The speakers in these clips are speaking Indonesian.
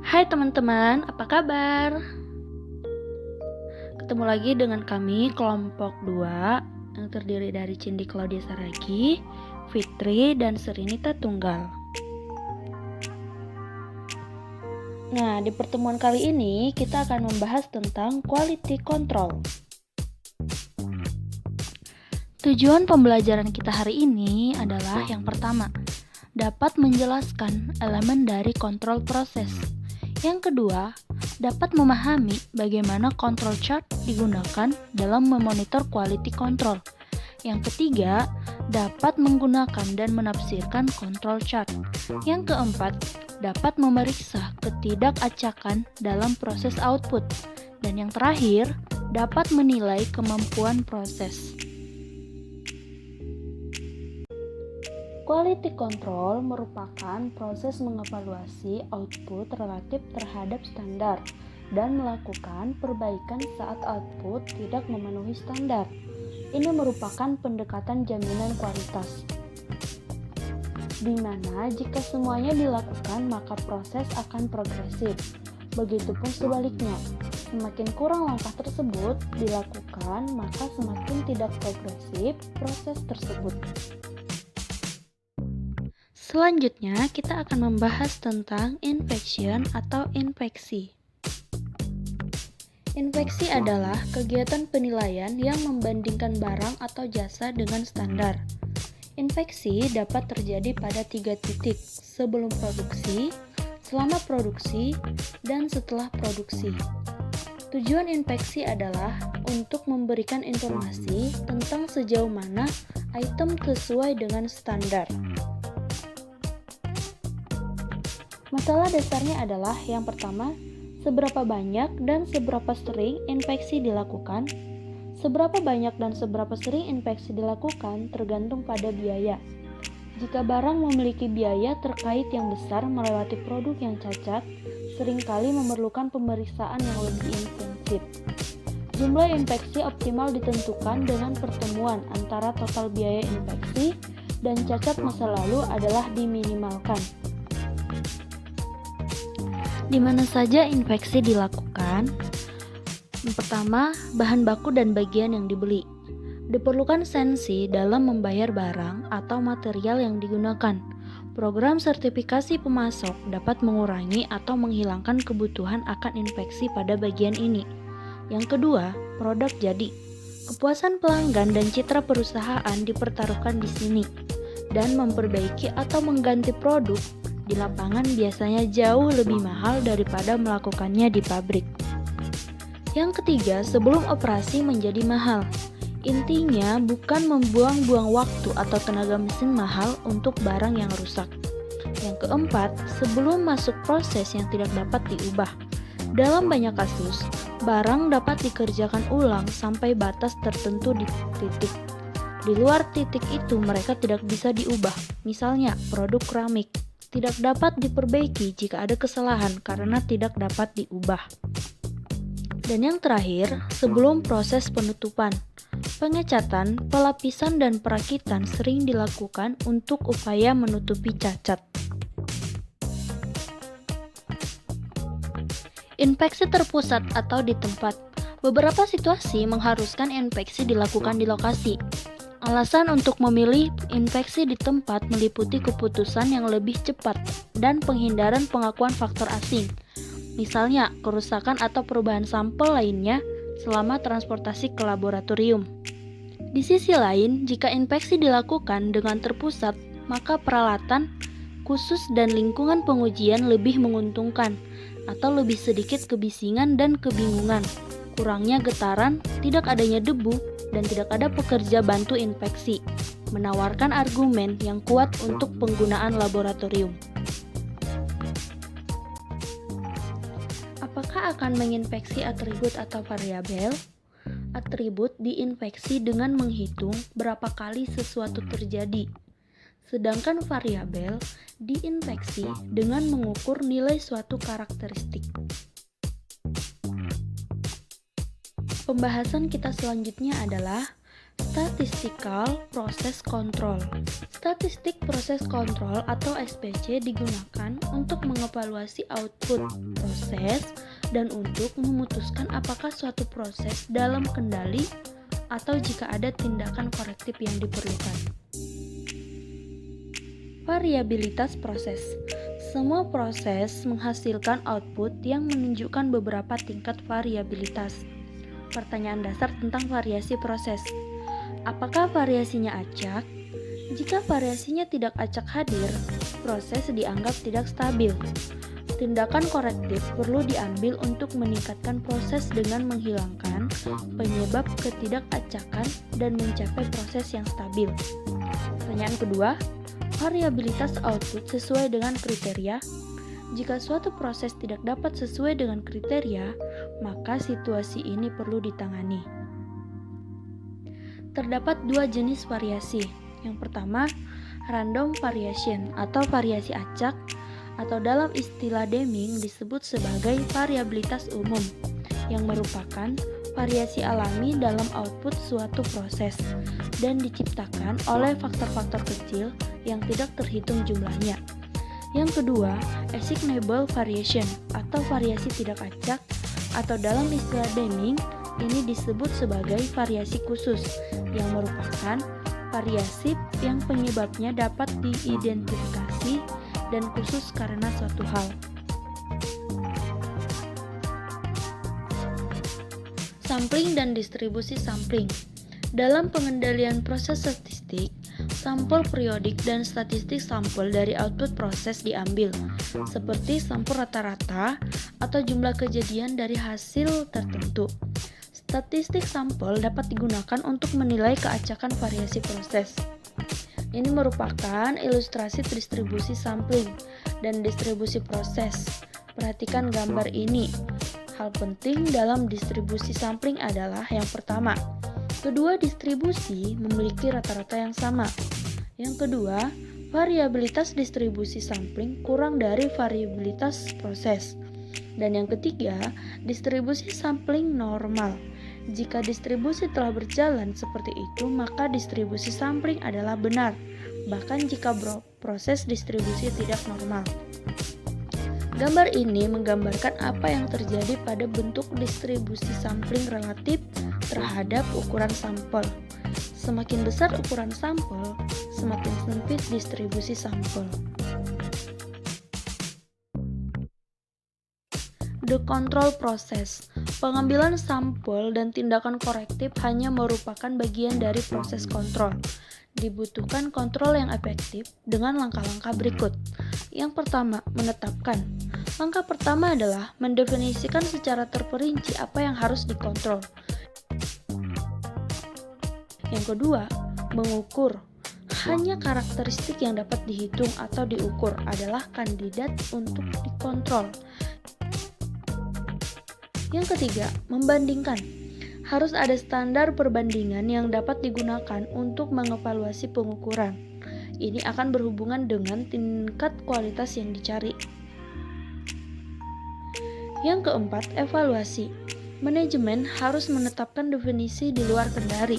Hai teman-teman, apa kabar? Ketemu lagi dengan kami kelompok 2 yang terdiri dari Cindy Claudia Saragi, Fitri, dan Serinita Tunggal. Nah, di pertemuan kali ini kita akan membahas tentang quality control. Tujuan pembelajaran kita hari ini adalah yang pertama, dapat menjelaskan elemen dari kontrol proses. Yang kedua, dapat memahami bagaimana control chart digunakan dalam memonitor quality control. Yang ketiga, dapat menggunakan dan menafsirkan control chart. Yang keempat, dapat memeriksa ketidakacakan dalam proses output. Dan yang terakhir, dapat menilai kemampuan proses. Quality control merupakan proses mengevaluasi output relatif terhadap standar dan melakukan perbaikan saat output tidak memenuhi standar. Ini merupakan pendekatan jaminan kualitas, di mana jika semuanya dilakukan maka proses akan progresif. Begitupun sebaliknya, semakin kurang langkah tersebut dilakukan maka semakin tidak progresif proses tersebut. Selanjutnya, kita akan membahas tentang inspection atau inspeksi. Inspeksi adalah kegiatan penilaian yang membandingkan barang atau jasa dengan standar. Inspeksi dapat terjadi pada 3 titik, sebelum produksi, selama produksi, dan setelah produksi. Tujuan inspeksi adalah untuk memberikan informasi tentang sejauh mana item sesuai dengan standar. Masalah dasarnya adalah yang pertama, seberapa banyak dan seberapa sering inspeksi dilakukan. Seberapa banyak dan seberapa sering inspeksi dilakukan tergantung pada biaya. Jika barang memiliki biaya terkait yang besar melewati produk yang cacat, seringkali memerlukan pemeriksaan yang lebih intensif. Jumlah inspeksi optimal ditentukan dengan pertemuan antara total biaya inspeksi dan cacat masa lalu adalah diminimalkan. Di mana saja inspeksi dilakukan? Yang pertama, bahan baku dan bagian yang dibeli. Diperlukan sensi dalam membayar barang atau material yang digunakan. Program sertifikasi pemasok dapat mengurangi atau menghilangkan kebutuhan akan inspeksi pada bagian ini. Yang kedua, produk jadi. Kepuasan pelanggan dan citra perusahaan dipertaruhkan di sini. Dan memperbaiki atau mengganti produk di lapangan biasanya jauh lebih mahal daripada melakukannya di pabrik. Yang ketiga, sebelum operasi menjadi mahal. Intinya bukan membuang-buang waktu atau tenaga mesin mahal untuk barang yang rusak. Yang keempat, sebelum masuk proses yang tidak dapat diubah. Dalam banyak kasus, barang dapat dikerjakan ulang sampai batas tertentu di titik. Di luar titik itu mereka tidak bisa diubah. Misalnya, produk keramik tidak dapat diperbaiki jika ada kesalahan karena tidak dapat diubah. Dan yang terakhir, sebelum proses penutupan, pengecatan, pelapisan, dan perakitan sering dilakukan untuk upaya menutupi cacat. Inspeksi terpusat atau di tempat. Beberapa situasi mengharuskan inspeksi dilakukan di lokasi. Alasan untuk memilih inspeksi di tempat meliputi keputusan yang lebih cepat dan penghindaran pengakuan faktor asing. Misalnya, kerusakan atau perubahan sampel lainnya selama transportasi ke laboratorium. Di sisi lain, jika inspeksi dilakukan dengan terpusat, maka peralatan khusus dan lingkungan pengujian lebih menguntungkan atau lebih sedikit kebisingan dan kebingungan, kurangnya getaran, tidak adanya debu, dan tidak ada pekerja bantu inspeksi, menawarkan argumen yang kuat untuk penggunaan laboratorium. Apakah akan menginspeksi atribut atau variabel? Atribut diinspeksi dengan menghitung berapa kali sesuatu terjadi, sedangkan variabel diinspeksi dengan mengukur nilai suatu karakteristik. Pembahasan kita selanjutnya adalah Statistical Process Control. Statistik Proses Control atau SPC digunakan untuk mengevaluasi output proses dan untuk memutuskan apakah suatu proses dalam kendali atau jika ada tindakan korektif yang diperlukan. Variabilitas proses. Semua proses menghasilkan output yang menunjukkan beberapa tingkat variabilitas. Pertanyaan dasar tentang variasi proses. Apakah variasinya acak? Jika variasinya tidak acak hadir, proses dianggap tidak stabil. Tindakan korektif perlu diambil untuk meningkatkan proses dengan menghilangkan penyebab ketidakacakan dan mencapai proses yang stabil. Pertanyaan kedua, variabilitas output sesuai dengan kriteria. Jika suatu proses tidak dapat sesuai dengan kriteria, maka situasi ini perlu ditangani. Terdapat dua jenis variasi. Yang pertama, random variation atau variasi acak, atau dalam istilah Deming disebut sebagai variabilitas umum, yang merupakan variasi alami dalam output suatu proses dan diciptakan oleh faktor-faktor kecil yang tidak terhitung jumlahnya. Yang kedua, assignable variation atau variasi tidak acak, atau dalam istilah Deming ini disebut sebagai variasi khusus, yang merupakan variasi yang penyebabnya dapat diidentifikasi dan khusus karena suatu hal. Sampling dan distribusi sampling. Dalam pengendalian proses statistik, sampel periodik dan statistik sampel dari output proses diambil, seperti sampel rata-rata atau jumlah kejadian dari hasil tertentu. Statistik sampel dapat digunakan untuk menilai keacakan variasi proses. Ini merupakan ilustrasi distribusi sampling dan distribusi proses. Perhatikan gambar ini. Hal penting dalam distribusi sampling adalah yang pertama, kedua distribusi memiliki rata-rata yang sama. Yang kedua, variabilitas distribusi sampling kurang dari variabilitas proses. Dan yang ketiga, distribusi sampling normal. Jika distribusi telah berjalan seperti itu, maka distribusi sampling adalah benar, bahkan jika proses distribusi tidak normal. Gambar ini menggambarkan apa yang terjadi pada bentuk distribusi sampling relatif terhadap ukuran sampel. Semakin besar ukuran sampel, semakin sempit distribusi sampel. The control process. Pengambilan sampel dan tindakan korektif hanya merupakan bagian dari proses kontrol. Dibutuhkan kontrol yang efektif dengan langkah-langkah berikut. Yang pertama, menetapkan. Langkah pertama adalah mendefinisikan secara terperinci apa yang harus dikontrol. Yang kedua, mengukur. Hanya karakteristik yang dapat dihitung atau diukur adalah kandidat untuk dikontrol. Yang ketiga, membandingkan. Harus ada standar perbandingan yang dapat digunakan untuk mengevaluasi pengukuran. Ini akan berhubungan dengan tingkat kualitas yang dicari. Yang keempat, evaluasi. Manajemen harus menetapkan definisi di luar kendali.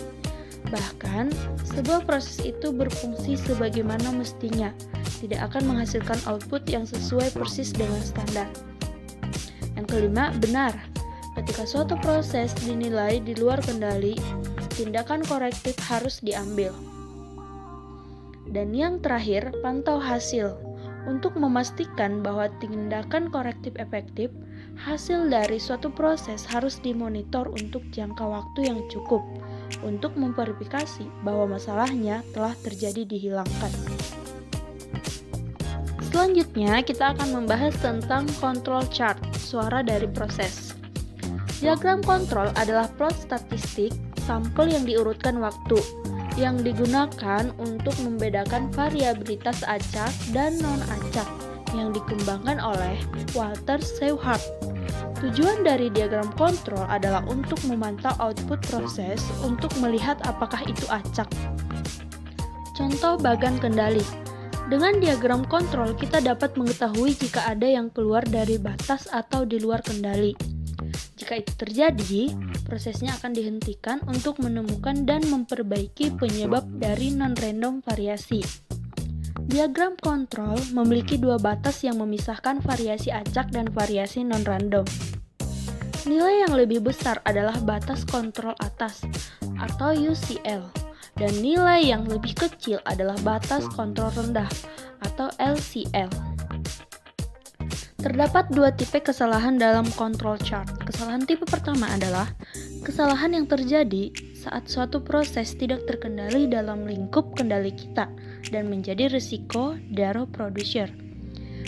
Bahkan, sebuah proses itu berfungsi sebagaimana mestinya, tidak akan menghasilkan output yang sesuai persis dengan standar. Yang kelima, benar. Ketika suatu proses dinilai di luar kendali, tindakan korektif harus diambil. Dan yang terakhir, pantau hasil. Untuk memastikan bahwa tindakan korektif efektif, hasil dari suatu proses harus dimonitor untuk jangka waktu yang cukup untuk memverifikasi bahwa masalahnya telah terjadi dihilangkan. Selanjutnya, kita akan membahas tentang control chart, suara dari proses. Diagram kontrol adalah plot statistik sampel yang diurutkan waktu, yang digunakan untuk membedakan variabilitas acak dan non-acak yang dikembangkan oleh Walter Shewhart. Tujuan dari diagram kontrol adalah untuk memantau output proses untuk melihat apakah itu acak. Contoh bagan kendali. Dengan diagram kontrol, kita dapat mengetahui jika ada yang keluar dari batas atau di luar kendali. Jika Jika itu terjadi, prosesnya akan dihentikan untuk menemukan dan memperbaiki penyebab dari non-random variasi. Diagram kontrol memiliki dua batas yang memisahkan variasi acak dan variasi non-random. Nilai yang lebih besar adalah batas kontrol atas atau UCL, dan nilai yang lebih kecil adalah batas kontrol rendah atau LCL. Terdapat dua tipe kesalahan dalam control chart. Kesalahan tipe pertama adalah kesalahan yang terjadi saat suatu proses tidak terkendali dalam lingkup kendali kita dan menjadi risiko zero producer.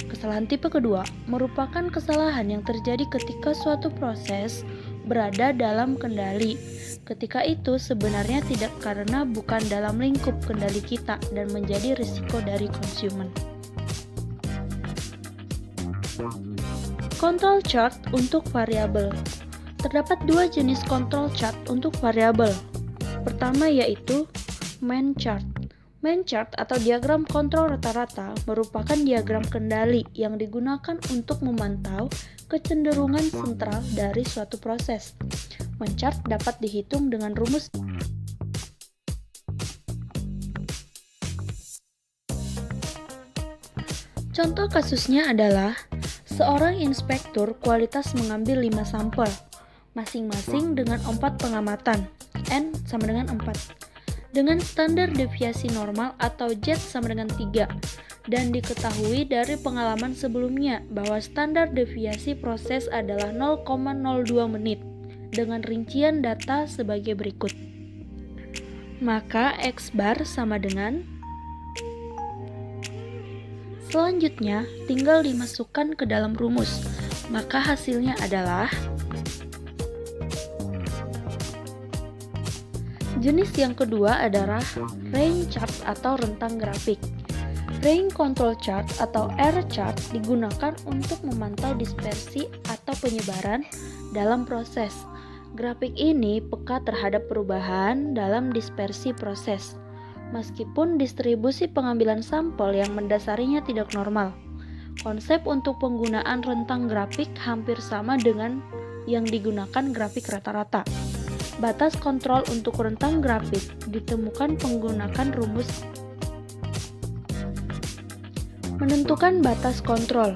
Kesalahan tipe kedua merupakan kesalahan yang terjadi ketika suatu proses berada dalam kendali. Ketika itu sebenarnya tidak karena bukan dalam lingkup kendali kita dan menjadi risiko dari konsumen. Control chart untuk variabel. Terdapat dua jenis control chart untuk variabel. Pertama yaitu main chart. Main chart atau diagram kontrol rata-rata merupakan diagram kendali yang digunakan untuk memantau kecenderungan sentral dari suatu proses. Main chart dapat dihitung dengan rumus. Contoh kasusnya adalah seorang inspektur kualitas mengambil 5 sampel, masing-masing dengan 4 pengamatan, N sama dengan 4. Dengan standar deviasi normal atau Z sama dengan 3, dan diketahui dari pengalaman sebelumnya bahwa standar deviasi proses adalah 0,02 menit, dengan rincian data sebagai berikut. Maka X bar sama dengan, selanjutnya tinggal dimasukkan ke dalam rumus, maka hasilnya adalah jenis yang kedua adalah range chart atau rentang grafik. Range control chart atau R chart digunakan untuk memantau dispersi atau penyebaran dalam proses. Grafik ini peka terhadap perubahan dalam dispersi proses, meskipun distribusi pengambilan sampel yang mendasarinya tidak normal. Konsep untuk penggunaan rentang grafik hampir sama dengan yang digunakan grafik rata-rata. Batas kontrol untuk rentang grafik ditemukan menggunakan rumus. Menentukan batas kontrol.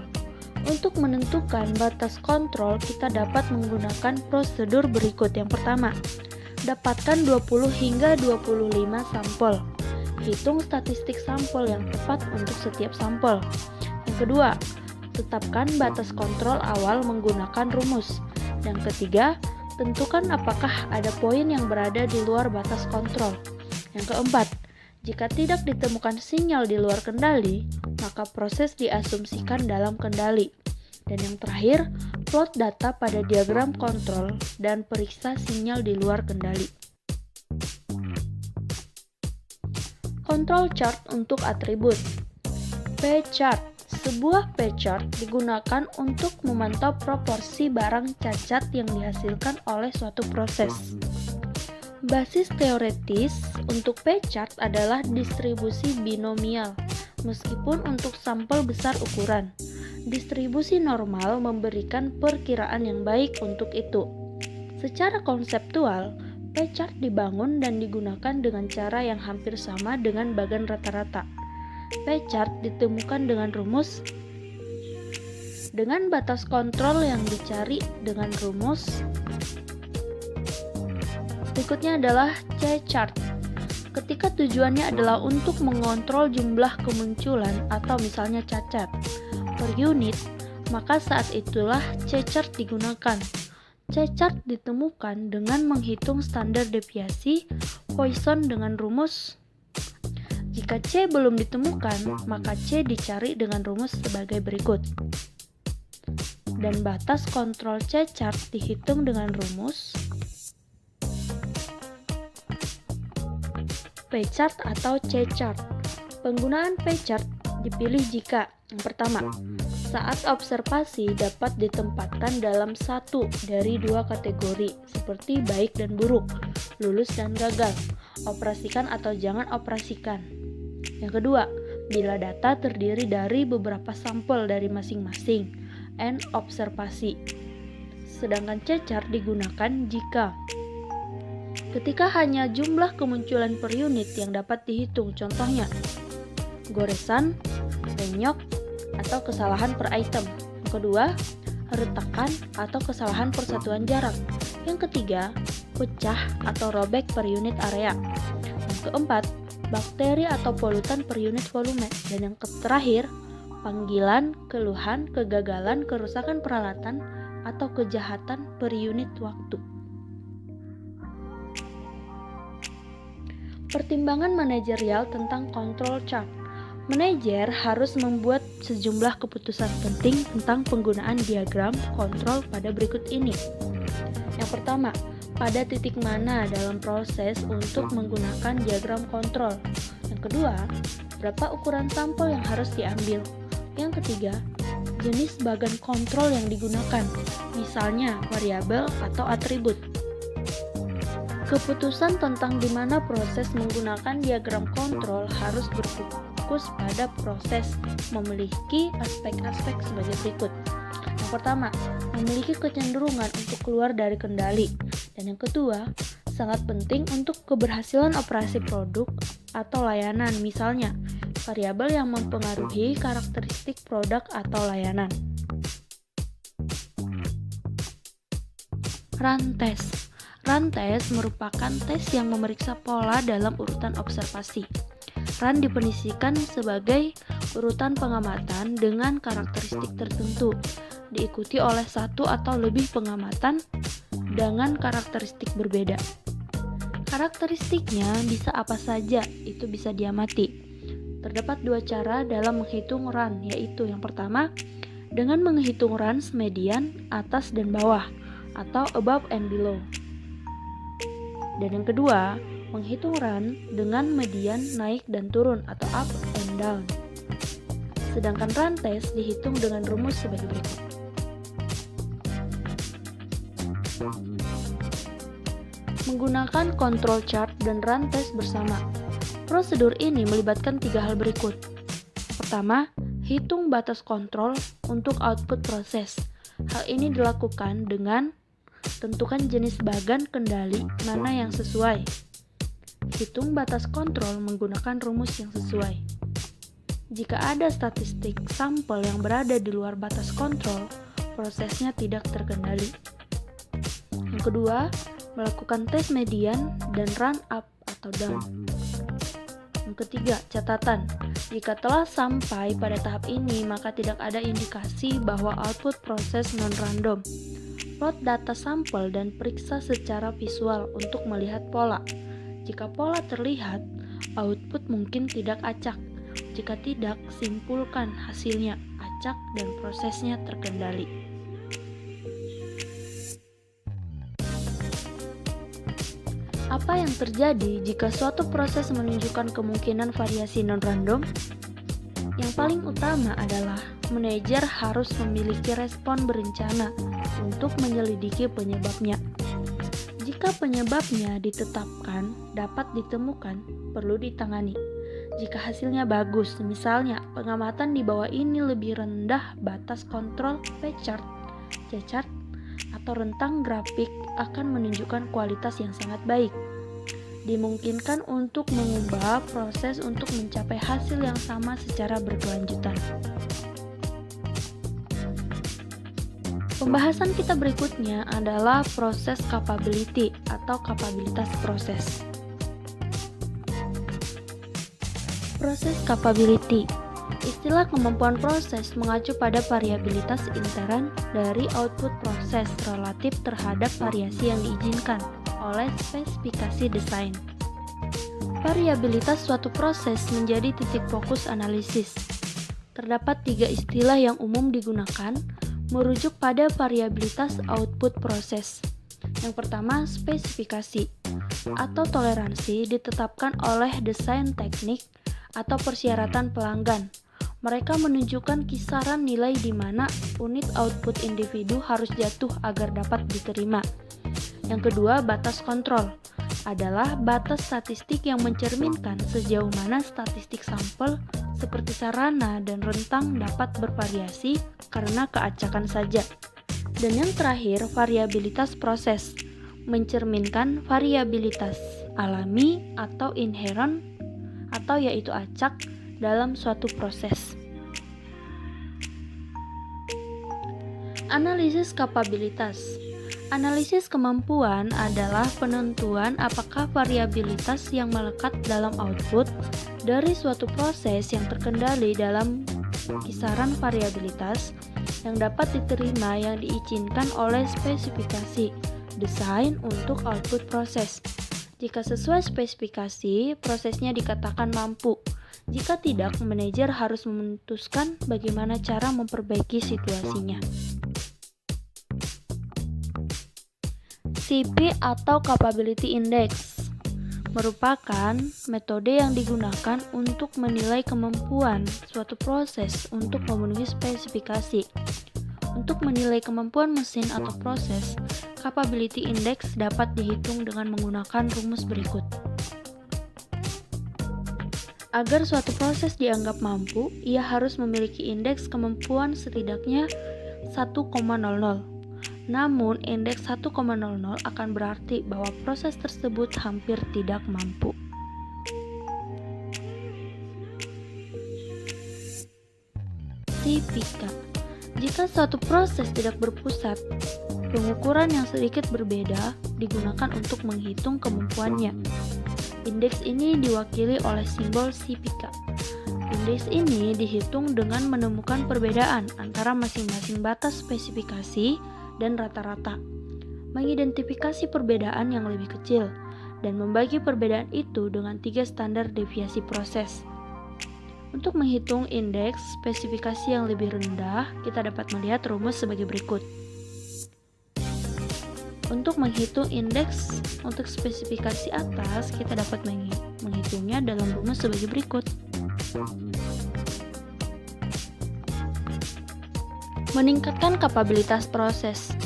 Untuk menentukan batas kontrol, kita dapat menggunakan prosedur berikut. Yang pertama, dapatkan 20 hingga 25 sampel. Hitung statistik sampel yang tepat untuk setiap sampel. Yang kedua, tetapkan batas kontrol awal menggunakan rumus. Yang ketiga, tentukan apakah ada poin yang berada di luar batas kontrol. Yang keempat, jika tidak ditemukan sinyal di luar kendali, maka proses diasumsikan dalam kendali. Dan yang terakhir, plot data pada diagram kontrol dan periksa sinyal di luar kendali. Control chart untuk atribut. P-chart. Sebuah P-chart digunakan untuk memantau proporsi barang cacat yang dihasilkan oleh suatu proses. Basis teoretis untuk P-chart adalah distribusi binomial, meskipun untuk sampel besar ukuran. Distribusi normal memberikan perkiraan yang baik untuk itu. Secara konseptual, P-chart dibangun dan digunakan dengan cara yang hampir sama dengan bagan rata-rata. P-chart ditemukan dengan rumus dengan batas kontrol yang dicari dengan rumus. Berikutnya adalah C-chart. Ketika tujuannya adalah untuk mengontrol jumlah kemunculan atau misalnya cacat per unit, maka saat itulah C-chart digunakan. C-chart ditemukan dengan menghitung standar deviasi Poisson dengan rumus. Jika C belum ditemukan, maka C dicari dengan rumus sebagai berikut. Dan batas kontrol C-chart dihitung dengan rumus P-chart atau C-chart. Penggunaan P-chart dipilih jika yang pertama, saat observasi dapat ditempatkan dalam satu dari dua kategori seperti baik dan buruk, lulus dan gagal, operasikan atau jangan operasikan. Yang kedua, bila data terdiri dari beberapa sampel dari masing-masing, N observasi. sedangkan cecar digunakan jika ketika hanya jumlah kemunculan per unit yang dapat dihitung, contohnya goresan, renyok, atau kesalahan per item. Yang kedua, retakan atau kesalahan persatuan jarak. Yang ketiga, pecah atau robek per unit area. Yang keempat, bakteri atau polutan per unit volume. Dan yang terakhir, panggilan, keluhan, kegagalan, kerusakan peralatan, atau kejahatan per unit waktu. Pertimbangan manajerial tentang control chart. Manajer harus membuat sejumlah keputusan penting tentang penggunaan diagram kontrol pada berikut ini. Yang pertama, pada titik mana dalam proses untuk menggunakan diagram kontrol. Yang kedua, berapa ukuran sampel yang harus diambil. Yang ketiga, jenis bagan kontrol yang digunakan, misalnya variabel atau atribut. Keputusan tentang di mana proses menggunakan diagram kontrol harus berfokus pada proses memiliki aspek-aspek sebagai berikut. Yang pertama, memiliki kecenderungan untuk keluar dari kendali. Dan yang kedua, sangat penting untuk keberhasilan operasi produk atau layanan, misalnya variabel yang mempengaruhi karakteristik produk atau layanan. Run test. Run test merupakan tes yang memeriksa pola dalam urutan observasi. Run definisikan sebagai urutan pengamatan dengan karakteristik tertentu, diikuti oleh satu atau lebih pengamatan dengan karakteristik berbeda. Karakteristiknya bisa apa saja, itu bisa diamati. Terdapat dua cara dalam menghitung run, yaitu yang pertama, dengan menghitung runs median atas dan bawah, atau above and below. Dan yang kedua, menghitung run dengan median naik dan turun atau up and down. Sedangkan run test dihitung dengan rumus sebagai berikut. Menggunakan control chart dan run test bersama. Prosedur ini melibatkan tiga hal berikut. Pertama, hitung batas kontrol untuk output proses. Hal ini dilakukan dengan tentukan jenis bagan kendali mana yang sesuai. Hitung batas kontrol menggunakan rumus yang sesuai. Jika ada statistik sampel yang berada di luar batas kontrol, prosesnya tidak terkendali. Yang kedua, melakukan tes median dan run up atau down. Yang ketiga, catatan. Jika telah sampai pada tahap ini, maka tidak ada indikasi bahwa output proses non-random. Plot data sampel dan periksa secara visual untuk melihat pola. Jika pola terlihat, output mungkin tidak acak. Jika tidak, simpulkan hasilnya acak dan prosesnya terkendali. Apa yang terjadi jika suatu proses menunjukkan kemungkinan variasi non-random? Yang paling utama adalah manajer harus memiliki respon berencana untuk menyelidiki penyebabnya. Jika penyebabnya ditetapkan, dapat ditemukan, perlu ditangani. Jika hasilnya bagus, misalnya pengamatan di bawah ini lebih rendah batas kontrol P-chart, C-chart, atau rentang grafik akan menunjukkan kualitas yang sangat baik. Dimungkinkan untuk mengubah proses untuk mencapai hasil yang sama secara berkelanjutan. Pembahasan kita berikutnya adalah proses capability atau kapabilitas proses. Proses capability. Istilah kemampuan proses mengacu pada variabilitas intern dari output proses relatif terhadap variasi yang diizinkan oleh spesifikasi desain. Variabilitas suatu proses menjadi titik fokus analisis. Terdapat tiga istilah yang umum digunakan merujuk pada variabilitas output proses. Yang pertama, spesifikasi atau toleransi ditetapkan oleh desain teknik atau persyaratan pelanggan. Mereka menunjukkan kisaran nilai di mana unit output individu harus jatuh agar dapat diterima. Yang kedua, batas kontrol adalah batas statistik yang mencerminkan sejauh mana statistik sampel seperti sarana dan rentang dapat bervariasi karena keacakan saja. Dan yang terakhir, variabilitas proses, mencerminkan variabilitas alami atau inherent atau yaitu acak dalam suatu proses. Analisis kapabilitas. Analisis kemampuan adalah penentuan apakah variabilitas yang melekat dalam output dari suatu proses yang terkendali dalam kisaran variabilitas yang dapat diterima yang diizinkan oleh spesifikasi desain untuk output proses. Jika sesuai spesifikasi, prosesnya dikatakan mampu. Jika tidak, manajer harus memutuskan bagaimana cara memperbaiki situasinya. CP atau Capability Index merupakan metode yang digunakan untuk menilai kemampuan suatu proses untuk memenuhi spesifikasi. Untuk menilai kemampuan mesin atau proses, Capability Index dapat dihitung dengan menggunakan rumus berikut. Agar suatu proses dianggap mampu, ia harus memiliki indeks kemampuan setidaknya 1,00. Namun, indeks 1,00 akan berarti bahwa proses tersebut hampir tidak mampu. Tipika. Jika suatu proses tidak berpusat, pengukuran yang sedikit berbeda digunakan untuk menghitung kemampuannya. Indeks ini diwakili oleh simbol tipika. Indeks ini dihitung dengan menemukan perbedaan antara masing-masing batas spesifikasi dan rata-rata, mengidentifikasi perbedaan yang lebih kecil, dan membagi perbedaan itu dengan 3 standar deviasi proses. Untuk menghitung indeks spesifikasi yang lebih rendah, kita dapat melihat rumus sebagai berikut. Untuk menghitung indeks untuk spesifikasi atas, kita dapat menghitungnya dalam rumus sebagai berikut. Meningkatkan kapabilitas proses.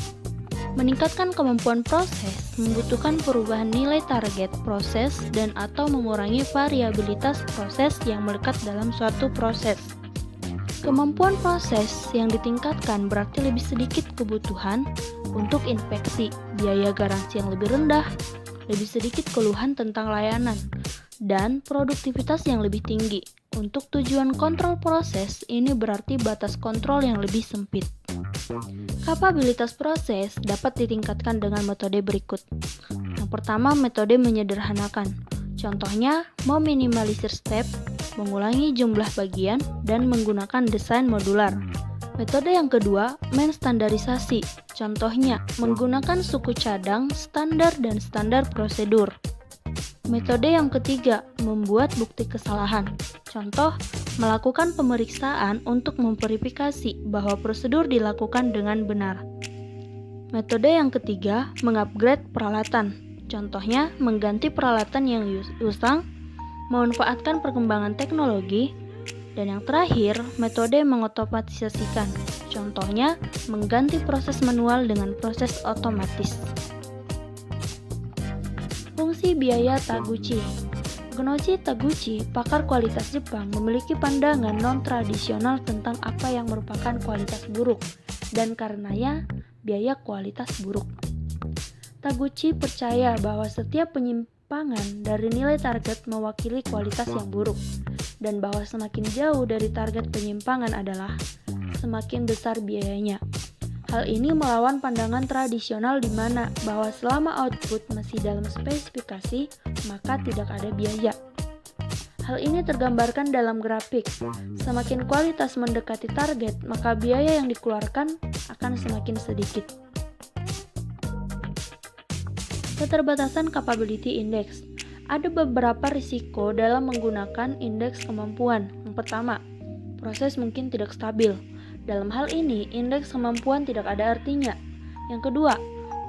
Meningkatkan kemampuan proses membutuhkan perubahan nilai target proses dan atau mengurangi variabilitas proses yang melekat dalam suatu proses. Kemampuan proses yang ditingkatkan berarti lebih sedikit kebutuhan untuk inspeksi, biaya garansi yang lebih rendah, lebih sedikit keluhan tentang layanan, dan produktivitas yang lebih tinggi. Untuk tujuan kontrol proses, ini berarti batas kontrol yang lebih sempit. Kapabilitas proses dapat ditingkatkan dengan metode berikut. Yang pertama, metode menyederhanakan. Contohnya, meminimalisir step, mengulangi jumlah bagian, dan menggunakan desain modular. Metode yang kedua, menstandarisasi. Contohnya, menggunakan suku cadang, standar, dan standar prosedur. Metode yang ketiga, membuat bukti kesalahan. Contoh, melakukan pemeriksaan untuk memverifikasi bahwa prosedur dilakukan dengan benar. Metode yang ketiga, mengupgrade peralatan. Contohnya, mengganti peralatan yang usang, memanfaatkan perkembangan teknologi, dan yang terakhir, metode mengotomatisasikan. Contohnya, mengganti proses manual dengan proses otomatis. Fungsi biaya Taguchi. Gunouchi Taguchi, pakar kualitas Jepang, memiliki pandangan non-tradisional tentang apa yang merupakan kualitas buruk, dan karenanya biaya kualitas buruk. Taguchi percaya bahwa setiap penyimpangan dari nilai target mewakili kualitas yang buruk, dan bahwa semakin jauh dari target penyimpangan adalah semakin besar biayanya. Hal ini melawan pandangan tradisional di mana bahwa selama output masih dalam spesifikasi, maka tidak ada biaya. Hal ini tergambarkan dalam grafik. Semakin kualitas mendekati target, maka biaya yang dikeluarkan akan semakin sedikit. Keterbatasan Capability Index. Ada beberapa risiko dalam menggunakan indeks kemampuan. Yang pertama, proses mungkin tidak stabil. Dalam hal ini, indeks kemampuan tidak ada artinya. Yang kedua,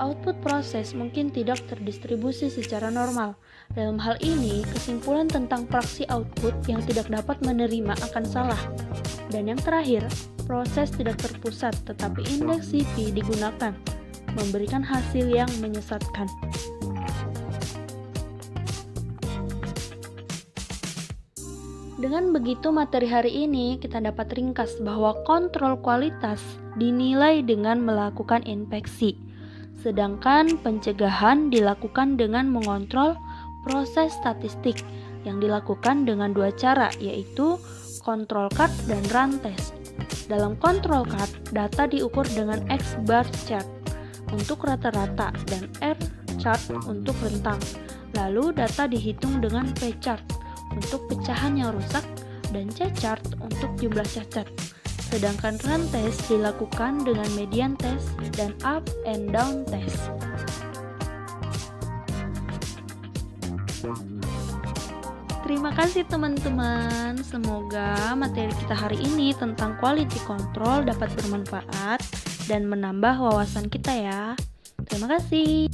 output proses mungkin tidak terdistribusi secara normal. Dalam hal ini, kesimpulan tentang fraksi output yang tidak dapat menerima akan salah. Dan yang terakhir, proses tidak terpusat, tetapi indeks CP digunakan, memberikan hasil yang menyesatkan. Dengan begitu, materi hari ini kita dapat ringkas bahwa kontrol kualitas dinilai dengan melakukan inspeksi, sedangkan pencegahan dilakukan dengan mengontrol proses statistik yang dilakukan dengan dua cara, yaitu control cut dan run test. Dalam control cut, data diukur dengan X bar chart untuk rata-rata dan R chart untuk rentang. Lalu data dihitung dengan P chart untuk pecahan yang rusak dan C chart untuk jumlah cacat. Sedangkan run test dilakukan dengan median test dan up and down test. Terima kasih teman-teman. Semoga materi kita hari ini tentang quality control dapat bermanfaat dan menambah wawasan kita ya. Terima kasih.